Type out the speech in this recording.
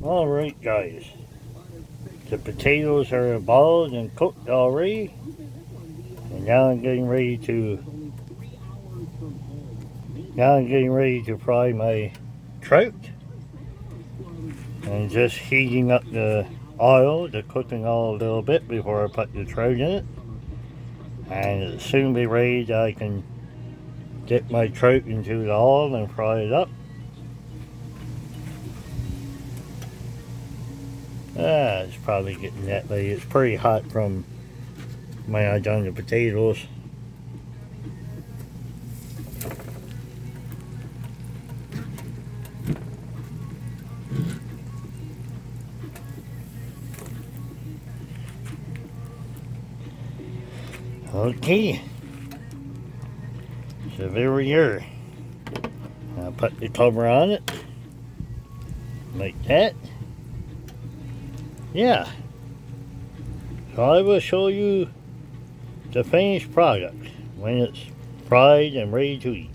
Alright guys, the potatoes are boiled and cooked already, and now I'm getting ready to fry my trout, and just heating up the oil, the cooking oil a little bit before I put the trout in it, and it'll soon be ready that I can dip my trout into the oil and fry it up. It's probably getting that way. It's pretty hot from when I done the potatoes. Okay, so there we are. I'll put the cover on it, like that. Yeah, so I will show you the finished product when it's fried and ready to eat.